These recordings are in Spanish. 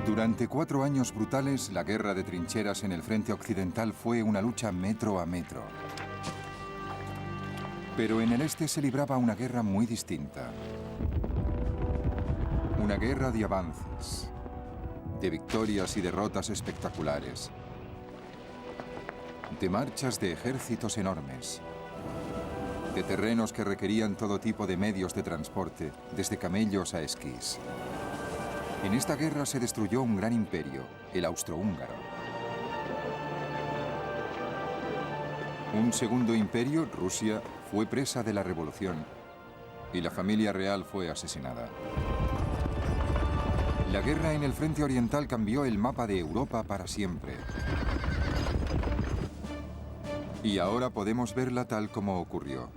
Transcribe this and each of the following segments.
Durante 4 años brutales, la guerra de trincheras en el frente occidental fue una lucha metro a metro. Pero en el este se libraba una guerra muy distinta. Una guerra de avances, de victorias y derrotas espectaculares, de marchas de ejércitos enormes, de terrenos que requerían todo tipo de medios de transporte, desde camellos a esquís. En esta guerra se destruyó un gran imperio, el austrohúngaro. Un segundo imperio, Rusia, fue presa de la revolución y la familia real fue asesinada. La guerra en el frente oriental cambió el mapa de Europa para siempre. Y ahora podemos verla tal como ocurrió,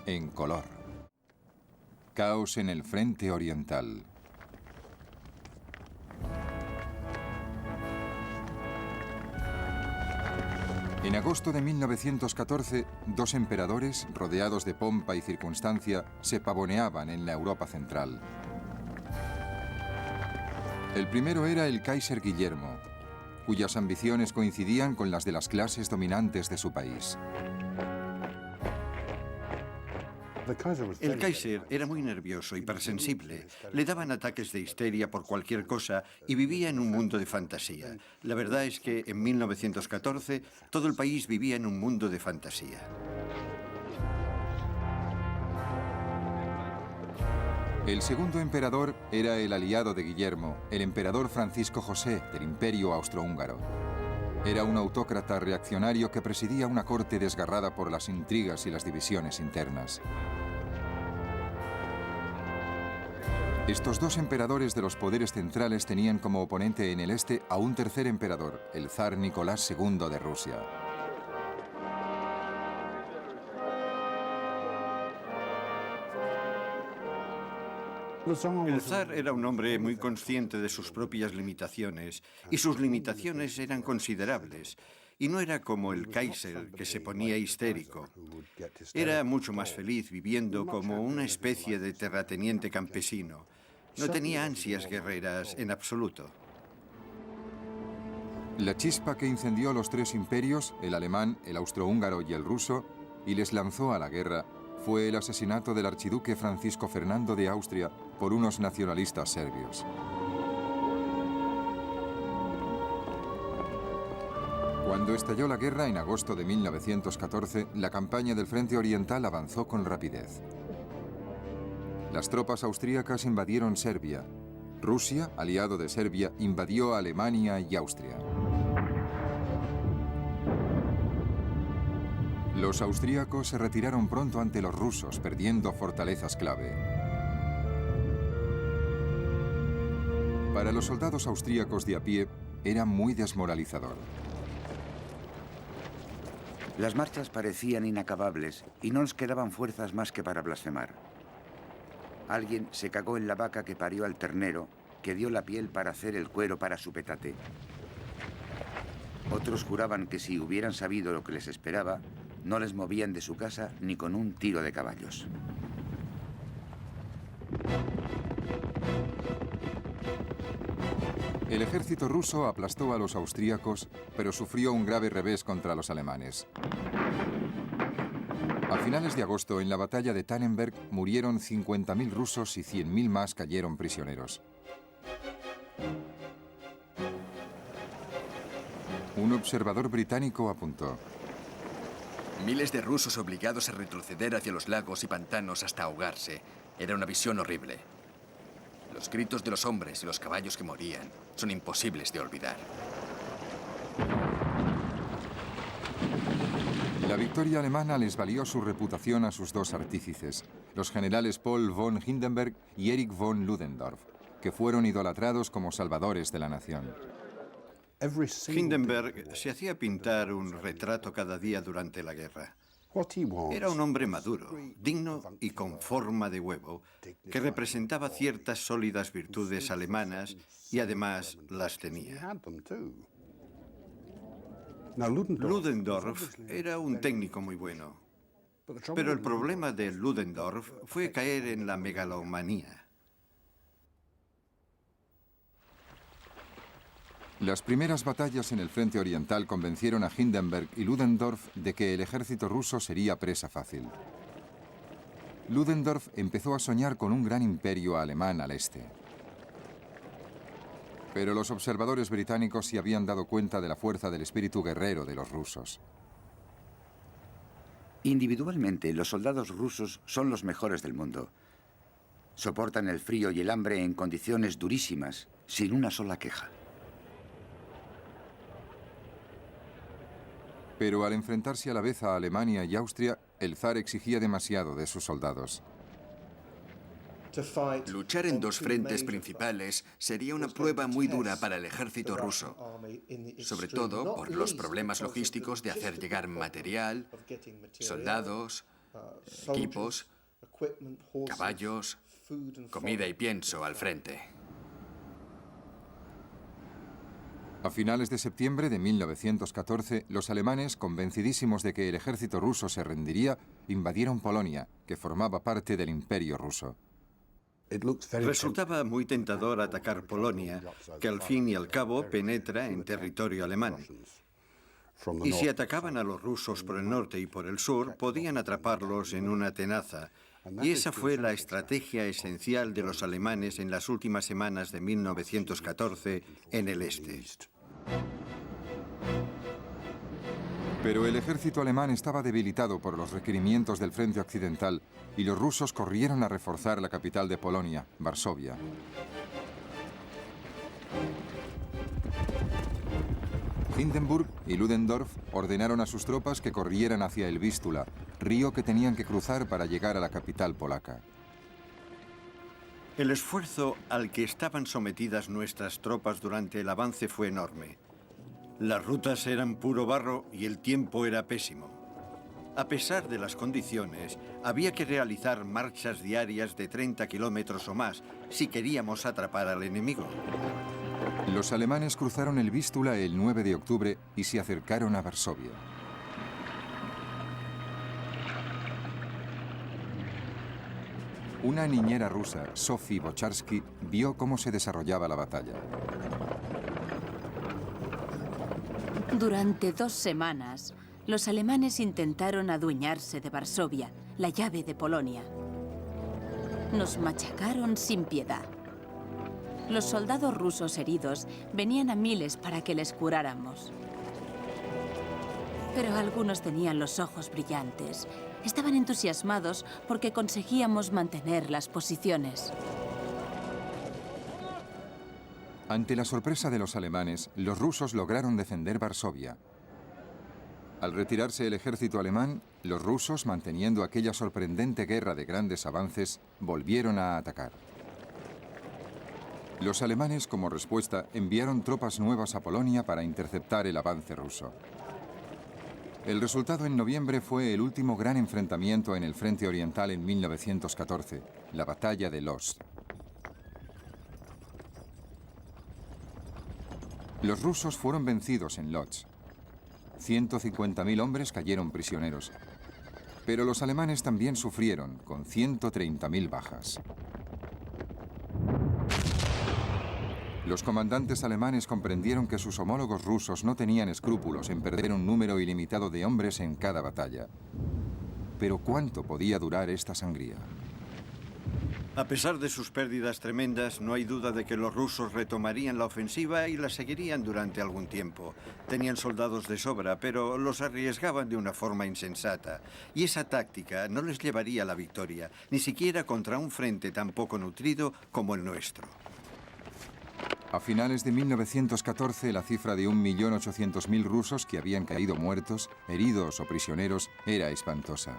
en color. Caos en el frente oriental. En agosto de 1914, 2 emperadores, rodeados de pompa y circunstancia, se pavoneaban en la Europa central. El primero era el Kaiser Guillermo, cuyas ambiciones coincidían con las de las clases dominantes de su país. El Kaiser era muy nervioso, hipersensible. Le daban ataques de histeria por cualquier cosa y vivía en un mundo de fantasía. La verdad es que en 1914 todo el país vivía en un mundo de fantasía. El segundo emperador era el aliado de Guillermo, el emperador Francisco José del Imperio Austrohúngaro. Era un autócrata reaccionario que presidía una corte desgarrada por las intrigas y las divisiones internas. Estos 2 emperadores de los poderes centrales tenían como oponente en el este a un tercer emperador, el zar Nicolás II de Rusia. El zar era un hombre muy consciente de sus propias limitaciones, y sus limitaciones eran considerables. Y no era como el Kaiser, que se ponía histérico. Era mucho más feliz viviendo como una especie de terrateniente campesino. No tenía ansias guerreras en absoluto. La chispa que incendió los 3 imperios, el alemán, el austrohúngaro y el ruso, y les lanzó a la guerra, fue el asesinato del archiduque Francisco Fernando de Austria por unos nacionalistas serbios. Cuando estalló la guerra en agosto de 1914, la campaña del Frente Oriental avanzó con rapidez. Las tropas austríacas invadieron Serbia. Rusia, aliado de Serbia, invadió Alemania y Austria. Los austríacos se retiraron pronto ante los rusos, perdiendo fortalezas clave. Para los soldados austríacos de a pie, era muy desmoralizador. Las marchas parecían inacabables y no nos quedaban fuerzas más que para blasfemar. Alguien se cagó en la vaca que parió al ternero, que dio la piel para hacer el cuero para su petate. Otros juraban que si hubieran sabido lo que les esperaba, no les movían de su casa ni con un tiro de caballos. El ejército ruso aplastó a los austríacos, pero sufrió un grave revés contra los alemanes. A finales de agosto, en la batalla de Tannenberg, murieron 50.000 rusos y 100.000 más cayeron prisioneros. Un observador británico apuntó: miles de rusos obligados a retroceder hacia los lagos y pantanos hasta ahogarse. Era una visión horrible. Los gritos de los hombres y los caballos que morían son imposibles de olvidar. La victoria alemana les valió su reputación a sus 2 artífices, los generales Paul von Hindenburg y Erich von Ludendorff, que fueron idolatrados como salvadores de la nación. Hindenburg se hacía pintar un retrato cada día durante la guerra. Era un hombre maduro, digno y con forma de huevo, que representaba ciertas sólidas virtudes alemanas y además las tenía. Ludendorff era un técnico muy bueno, pero el problema de Ludendorff fue caer en la megalomanía. Las primeras batallas en el frente oriental convencieron a Hindenburg y Ludendorff de que el ejército ruso sería presa fácil. Ludendorff empezó a soñar con un gran imperio alemán al este. Pero los observadores británicos se habían dado cuenta de la fuerza del espíritu guerrero de los rusos. Individualmente, los soldados rusos son los mejores del mundo. Soportan el frío y el hambre en condiciones durísimas, sin una sola queja. Pero al enfrentarse a la vez a Alemania y Austria, el zar exigía demasiado de sus soldados. Luchar en dos frentes principales sería una prueba muy dura para el ejército ruso, sobre todo por los problemas logísticos de hacer llegar material, soldados, equipos, caballos, comida y pienso al frente. A finales de septiembre de 1914, los alemanes, convencidísimos de que el ejército ruso se rendiría, invadieron Polonia, que formaba parte del Imperio ruso. Resultaba muy tentador atacar Polonia, que al fin y al cabo penetra en territorio alemán. Y si atacaban a los rusos por el norte y por el sur, podían atraparlos en una tenaza. Y esa fue la estrategia esencial de los alemanes en las últimas semanas de 1914 en el este. Pero el ejército alemán estaba debilitado por los requerimientos del frente occidental y los rusos corrieron a reforzar la capital de Polonia, Varsovia. Hindenburg y Ludendorff ordenaron a sus tropas que corrieran hacia el Vístula, río que tenían que cruzar para llegar a la capital polaca. El esfuerzo al que estaban sometidas nuestras tropas durante el avance fue enorme. Las rutas eran puro barro y el tiempo era pésimo. A pesar de las condiciones, había que realizar marchas diarias de 30 kilómetros o más si queríamos atrapar al enemigo. Los alemanes cruzaron el Vístula el 9 de octubre y se acercaron a Varsovia. Una niñera rusa, Sophie Bocharsky, vio cómo se desarrollaba la batalla. Durante 2 semanas, los alemanes intentaron adueñarse de Varsovia, la llave de Polonia. Nos machacaron sin piedad. Los soldados rusos heridos venían a miles para que les curáramos. Pero algunos tenían los ojos brillantes. Estaban entusiasmados porque conseguíamos mantener las posiciones. Ante la sorpresa de los alemanes, los rusos lograron defender Varsovia. Al retirarse el ejército alemán, los rusos, manteniendo aquella sorprendente guerra de grandes avances, volvieron a atacar. Los alemanes, como respuesta, enviaron tropas nuevas a Polonia para interceptar el avance ruso. El resultado en noviembre fue el último gran enfrentamiento en el frente oriental en 1914, la batalla de Lodz. Los rusos fueron vencidos en Lodz. 150.000 hombres cayeron prisioneros. Pero los alemanes también sufrieron, con 130.000 bajas. Los comandantes alemanes comprendieron que sus homólogos rusos no tenían escrúpulos en perder un número ilimitado de hombres en cada batalla. Pero ¿cuánto podía durar esta sangría? A pesar de sus pérdidas tremendas, no hay duda de que los rusos retomarían la ofensiva y la seguirían durante algún tiempo. Tenían soldados de sobra, pero los arriesgaban de una forma insensata. Y esa táctica no les llevaría a la victoria, ni siquiera contra un frente tan poco nutrido como el nuestro. A finales de 1914, la cifra de 1.800.000 rusos que habían caído muertos, heridos o prisioneros era espantosa.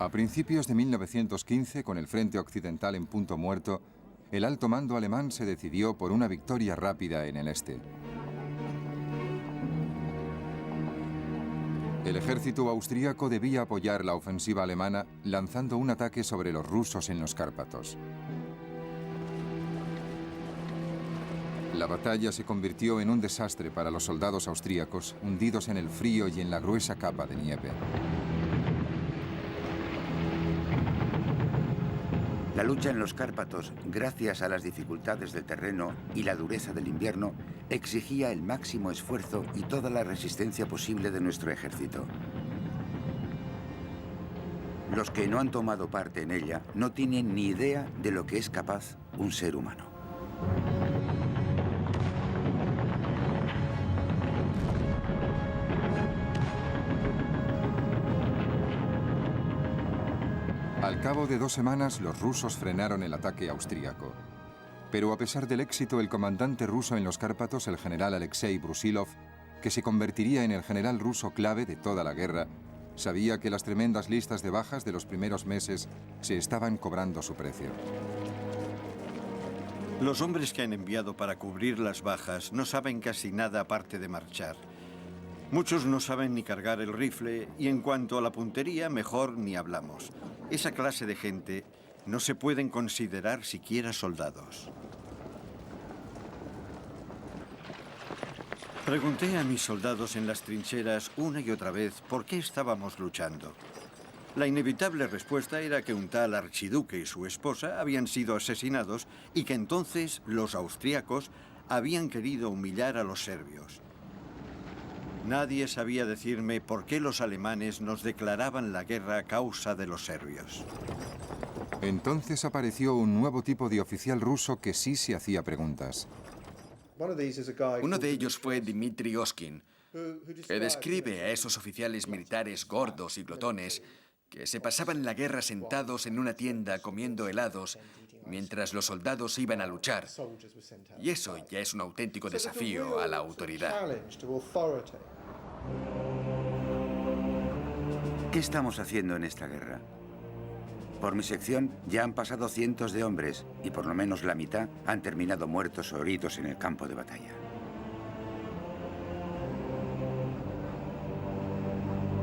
A principios de 1915, con el frente occidental en punto muerto, el alto mando alemán se decidió por una victoria rápida en el este. El ejército austríaco debía apoyar la ofensiva alemana lanzando un ataque sobre los rusos en los Cárpatos. La batalla se convirtió en un desastre para los soldados austríacos, hundidos en el frío y en la gruesa capa de nieve. La lucha en los Cárpatos, gracias a las dificultades del terreno y la dureza del invierno, exigía el máximo esfuerzo y toda la resistencia posible de nuestro ejército. Los que no han tomado parte en ella no tienen ni idea de lo que es capaz un ser humano. Al cabo de 2 semanas, los rusos frenaron el ataque austríaco. Pero a pesar del éxito, el comandante ruso en los Cárpatos, el general Alexei Brusilov, que se convertiría en el general ruso clave de toda la guerra, sabía que las tremendas listas de bajas de los primeros meses se estaban cobrando su precio. Los hombres que han enviado para cubrir las bajas no saben casi nada aparte de marchar. Muchos no saben ni cargar el rifle y en cuanto a la puntería, mejor ni hablamos. Esa clase de gente no se pueden considerar siquiera soldados. Pregunté a mis soldados en las trincheras una y otra vez por qué estábamos luchando. La inevitable respuesta era que un tal archiduque y su esposa habían sido asesinados y que entonces los austríacos habían querido humillar a los serbios. Nadie sabía decirme por qué los alemanes nos declaraban la guerra a causa de los serbios. Entonces apareció un nuevo tipo de oficial ruso que sí se hacía preguntas. Uno de ellos fue Dmitry Oskin, que describe a esos oficiales militares gordos y glotones que se pasaban la guerra sentados en una tienda comiendo helados mientras los soldados iban a luchar. Y eso ya es un auténtico desafío a la autoridad. ¿Qué estamos haciendo en esta guerra? Por mi sección ya han pasado cientos de hombres y por lo menos la mitad han terminado muertos o heridos en el campo de batalla.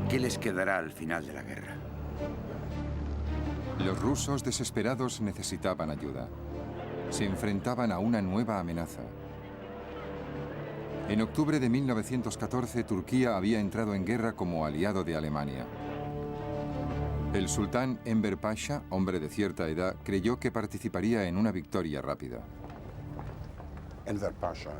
¿Qué les quedará al final de la guerra? Los rusos desesperados necesitaban ayuda. Se enfrentaban a una nueva amenaza. En octubre de 1914, Turquía había entrado en guerra como aliado de Alemania. El sultán Enver Pasha, hombre de cierta edad, creyó que participaría en una victoria rápida.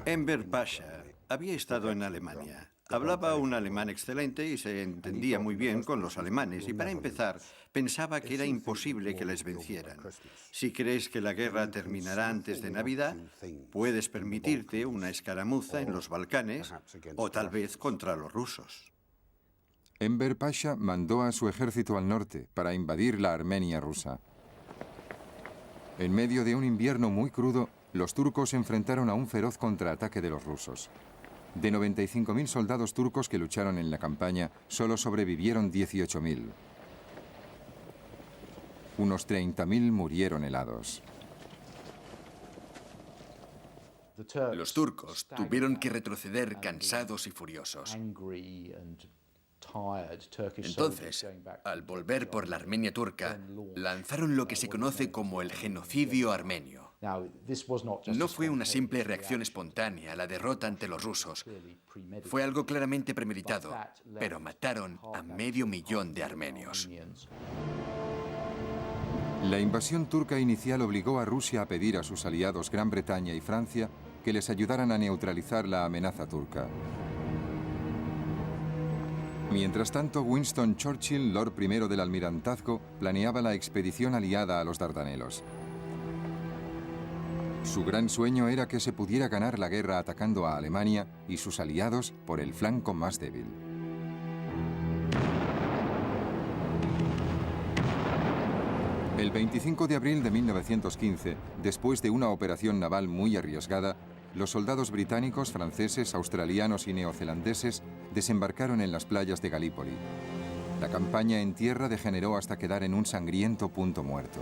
Enver Pasha había estado en Alemania. Hablaba un alemán excelente y se entendía muy bien con los alemanes. Y para empezar, pensaba que era imposible que les vencieran. Si crees que la guerra terminará antes de Navidad, puedes permitirte una escaramuza en los Balcanes o tal vez contra los rusos. Enver Pasha mandó a su ejército al norte para invadir la Armenia rusa. En medio de un invierno muy crudo, los turcos se enfrentaron a un feroz contraataque de los rusos. De 95.000 soldados turcos que lucharon en la campaña, solo sobrevivieron 18.000. Unos 30.000 murieron helados. Los turcos tuvieron que retroceder cansados y furiosos. Entonces, al volver por la Armenia turca, lanzaron lo que se conoce como el genocidio armenio. No fue una simple reacción espontánea a la derrota ante los rusos. Fue algo claramente premeditado, pero mataron a 500.000 de armenios. La invasión turca inicial obligó a Rusia a pedir a sus aliados Gran Bretaña y Francia que les ayudaran a neutralizar la amenaza turca. Mientras tanto, Winston Churchill, Lord I del Almirantazgo, planeaba la expedición aliada a los Dardanelos. Su gran sueño era que se pudiera ganar la guerra atacando a Alemania y sus aliados por el flanco más débil. El 25 de abril de 1915, después de una operación naval muy arriesgada, los soldados británicos, franceses, australianos y neozelandeses desembarcaron en las playas de Galípoli. La campaña en tierra degeneró hasta quedar en un sangriento punto muerto.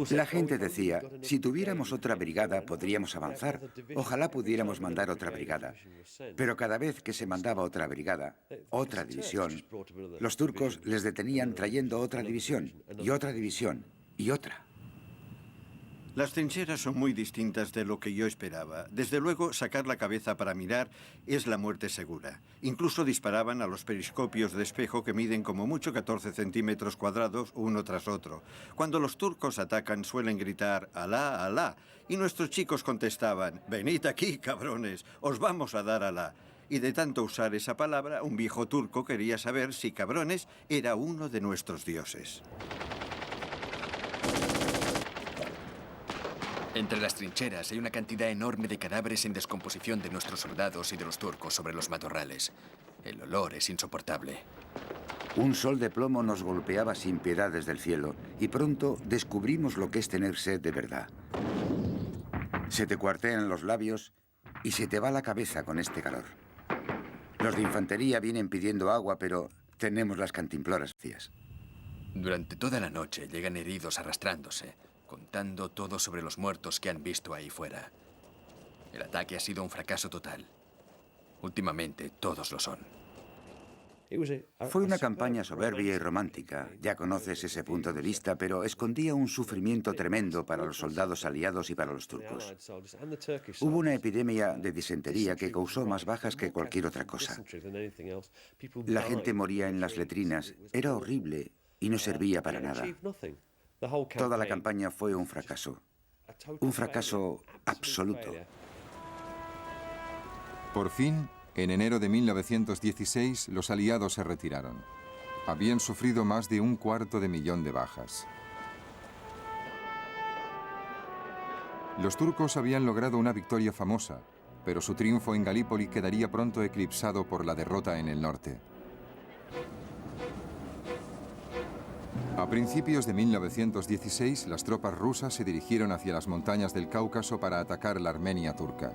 La gente decía, si tuviéramos otra brigada podríamos avanzar. Ojalá pudiéramos mandar otra brigada. Pero cada vez que se mandaba otra brigada, otra división, los turcos les detenían trayendo otra división y otra división y otra. Las trincheras son muy distintas de lo que yo esperaba. Desde luego, sacar la cabeza para mirar es la muerte segura. Incluso disparaban a los periscopios de espejo que miden como mucho 14 centímetros cuadrados uno tras otro. Cuando los turcos atacan suelen gritar «Alá, Alá», y nuestros chicos contestaban «Venid aquí, cabrones, os vamos a dar Alá». Y de tanto usar esa palabra, un viejo turco quería saber si cabrones era uno de nuestros dioses. Entre las trincheras hay una cantidad enorme de cadáveres en descomposición de nuestros soldados y de los turcos sobre los matorrales. El olor es insoportable. Un sol de plomo nos golpeaba sin piedad desde el cielo y pronto descubrimos lo que es tener sed de verdad. Se te cuartean los labios y se te va la cabeza con este calor. Los de infantería vienen pidiendo agua, pero tenemos las cantimploras vacías. Durante toda la noche llegan heridos arrastrándose, contando todo sobre los muertos que han visto ahí fuera. El ataque ha sido un fracaso total. Últimamente, todos lo son. Fue una campaña soberbia y romántica. Ya conoces ese punto de vista, pero escondía un sufrimiento tremendo para los soldados aliados y para los turcos. Hubo una epidemia de disentería que causó más bajas que cualquier otra cosa. La gente moría en las letrinas. Era horrible y no servía para nada. Toda la campaña fue un fracaso absoluto. Por fin, en enero de 1916, los aliados se retiraron. Habían sufrido más de 250.000 de bajas. Los turcos habían logrado una victoria famosa, pero su triunfo en Galípoli quedaría pronto eclipsado por la derrota en el norte. A principios de 1916, las tropas rusas se dirigieron hacia las montañas del Cáucaso para atacar la Armenia turca.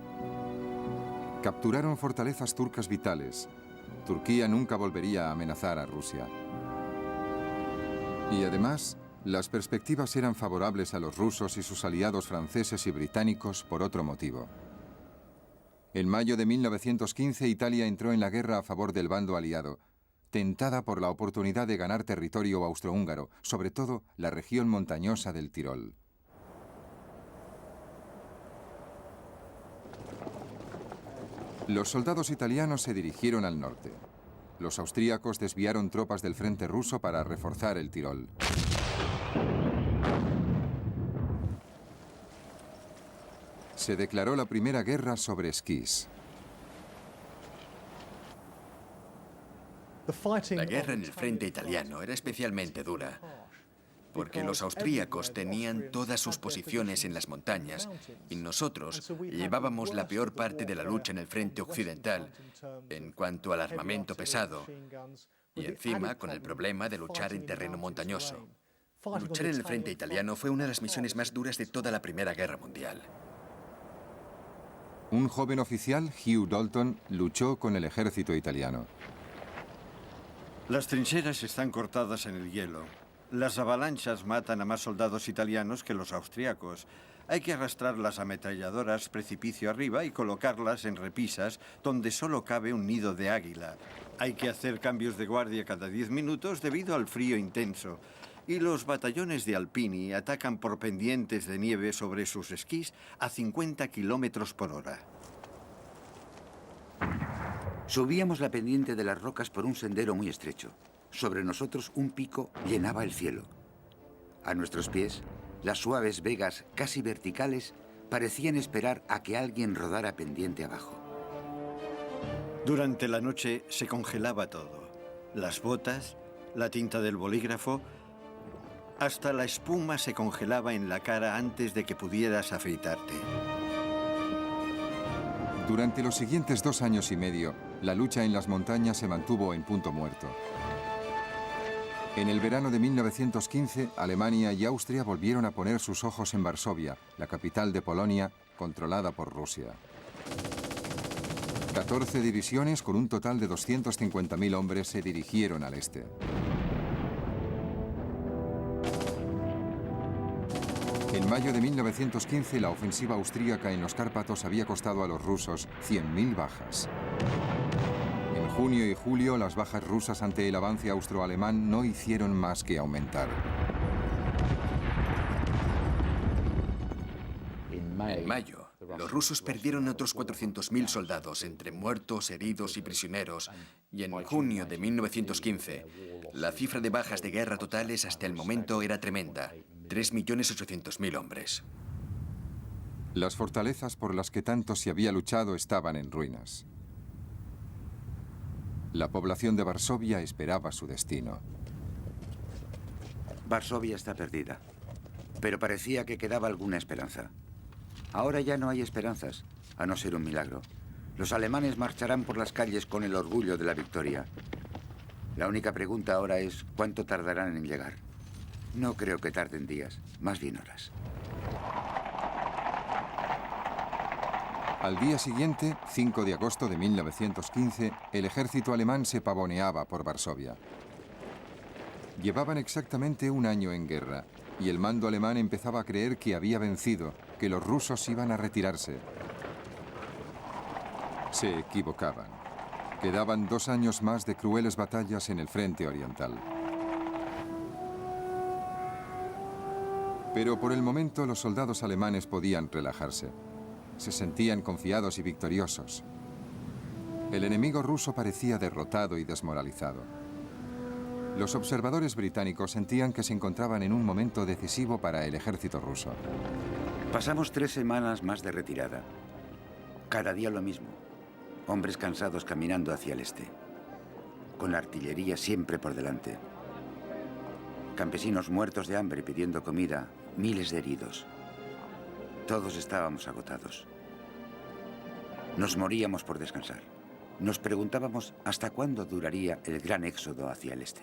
Capturaron fortalezas turcas vitales. Turquía nunca volvería a amenazar a Rusia. Y además, las perspectivas eran favorables a los rusos y sus aliados franceses y británicos por otro motivo. En mayo de 1915, Italia entró en la guerra a favor del bando aliado, tentada por la oportunidad de ganar territorio austrohúngaro, sobre todo la región montañosa del Tirol. Los soldados italianos se dirigieron al norte. Los austríacos desviaron tropas del frente ruso para reforzar el Tirol. Se declaró la primera guerra sobre esquís. La guerra en el frente italiano era especialmente dura, porque los austríacos tenían todas sus posiciones en las montañas y nosotros llevábamos la peor parte de la lucha en el frente occidental en cuanto al armamento pesado y encima con el problema de luchar en terreno montañoso. Luchar en el frente italiano fue una de las misiones más duras de toda la Primera Guerra Mundial. Un joven oficial, Hugh Dalton, luchó con el ejército italiano. Las trincheras están cortadas en el hielo. Las avalanchas matan a más soldados italianos que los austriacos. Hay que arrastrar las ametralladoras precipicio arriba y colocarlas en repisas donde solo cabe un nido de águila. Hay que hacer cambios de guardia cada 10 minutos debido al frío intenso. Y los batallones de Alpini atacan por pendientes de nieve sobre sus esquís a 50 kilómetros por hora. Subíamos la pendiente de las rocas por un sendero muy estrecho. Sobre nosotros un pico llenaba el cielo. A nuestros pies, las suaves vegas casi verticales parecían esperar a que alguien rodara pendiente abajo. Durante la noche se congelaba todo. Las botas, la tinta del bolígrafo, hasta la espuma se congelaba en la cara antes de que pudieras afeitarte. Durante los siguientes 2 años y medio, la lucha en las montañas se mantuvo en punto muerto. En el verano de 1915, Alemania y Austria volvieron a poner sus ojos en Varsovia, la capital de Polonia, controlada por Rusia. 14 divisiones con un total de 250.000 hombres se dirigieron al este. En mayo de 1915, la ofensiva austríaca en los Cárpatos había costado a los rusos 100.000 bajas. En junio y julio, las bajas rusas ante el avance austroalemán no hicieron más que aumentar. En mayo, los rusos perdieron otros 400.000 soldados, entre muertos, heridos y prisioneros, y en junio de 1915, la cifra de bajas de guerra totales hasta el momento era tremenda, 3.800.000 hombres. Las fortalezas por las que tanto se había luchado estaban en ruinas. La población de Varsovia esperaba su destino. Varsovia está perdida, pero parecía que quedaba alguna esperanza. Ahora ya no hay esperanzas, a no ser un milagro. Los alemanes marcharán por las calles con el orgullo de la victoria. La única pregunta ahora es ¿cuánto tardarán en llegar? No creo que tarden días, más bien horas. Al día siguiente, 5 de agosto de 1915, el ejército alemán se pavoneaba por Varsovia. Llevaban exactamente un año en guerra, y el mando alemán empezaba a creer que había vencido, que los rusos iban a retirarse. Se equivocaban. Quedaban 2 años más de crueles batallas en el frente oriental. Pero por el momento los soldados alemanes podían relajarse. Se sentían confiados y victoriosos. El enemigo ruso parecía derrotado y desmoralizado. Los observadores británicos sentían que se encontraban en un momento decisivo para el ejército ruso. Pasamos 3 semanas más de retirada. Cada día lo mismo. Hombres cansados caminando hacia el este. Con la artillería siempre por delante. Campesinos muertos de hambre pidiendo comida. Miles de heridos. Todos estábamos agotados. Nos moríamos por descansar. Nos preguntábamos hasta cuándo duraría el gran éxodo hacia el este.